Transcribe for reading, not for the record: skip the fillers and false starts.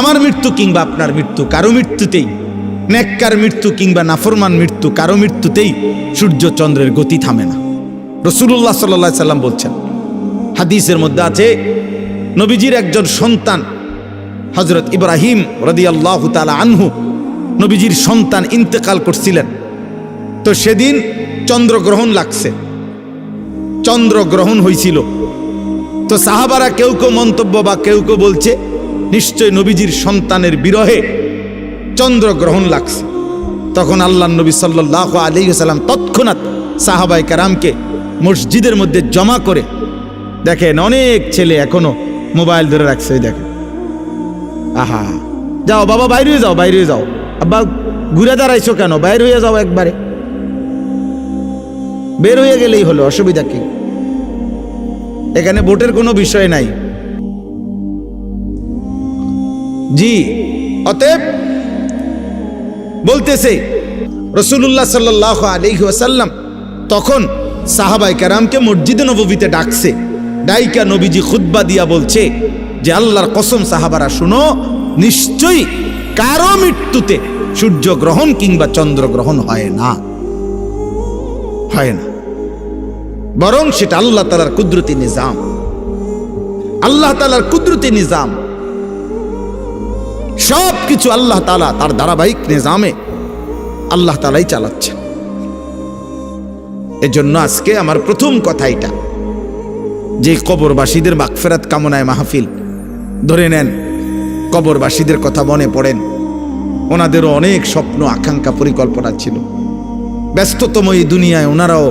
আমার মৃত্যু কিংবা আপনার মৃত্যু, কারো মৃত্যুতেই, নেককার মৃত্যু কিংবা নাফরমান মৃত্যু, কারো মৃত্যুতেই সূর্য চন্দ্রের গতি থামে না। রাসূলুল্লাহ সাল্লাল্লাহু আলাইহি সাল্লাম বলছেন, হাদিসের মধ্যে আছে, নবীজির একজন সন্তান হযরত ইব্রাহিম রাদিয়াল্লাহু তাআলা আনহু, নবীজির সন্তান ইন্তেকাল করছিলেন। তো সেদিন চন্দ্রগ্রহণ লাগছে, চন্দ্রগ্রহণ হয়েছিল। তো সাহাবারা কেউ কেউ মন্তব্য বা কেউ কেউ বলছে নিশ্চয় নবীজির সন্তানের বিরহে চন্দ্রগ্রহণ লাগছে। তখন আল্লাহর নবী সাল্লাল্লাহু আলাইহি ওয়াসাল্লাম তৎক্ষণাৎ সাহাবায়ে কেরামকে মসজিদের মধ্যে জমা করে, দেখেন অনেক ছেলে এখনো মোবাইল ধরে রাখছে, দেখেন, আহা, যাও বাবা বাইরে হয়ে যাও, বাইরে হয়ে যাও, আব্বা ঘুরে দাঁড়াইছো কেন, বাইরে হয়ে যাও, একবারে বের হয়ে গেলেই হলো, অসুবিধা কি? এখানে ভোটের কোনো বিষয় নাই। জি, অতএব বলতেছে রাসূলুল্লাহ সাল্লাল্লাহু আলাইহি ওয়াসাল্লাম তখন সাহাবায়ে কেরামকে মসজিদে নববীতে ডাকছে, ডাইকা নবীজি খুতবা দিয়া বলছে যে আল্লাহর কসম সাহাবারা শুনো, নিশ্চয়ই কারো মৃত্যুতে সূর্যগ্রহণ কিংবা চন্দ্রগ্রহণ হয় না, হয় না, বরং সেটা আল্লাহ তাআলার কুদরতি নিজাম, আল্লাহ তাআলার কুদরতি নিজাম। সব কিছু আল্লাহ তাআলা তার ধারাবাহিক নিজামে আল্লাহ তাআলাই চালাচ্ছেন। এজন্য আজকে আমার প্রথম কথা এটা যে কবরবাসীদের মাগফিরাত কামনায় মাহফিল, ধরে নেন কবরবাসীদের কথা মনে পড়েন, ওনাদেরও অনেক স্বপ্ন আকাঙ্ক্ষা পরিকল্পনা ছিল, ব্যস্ততম এই দুনিয়ায় ওনারাও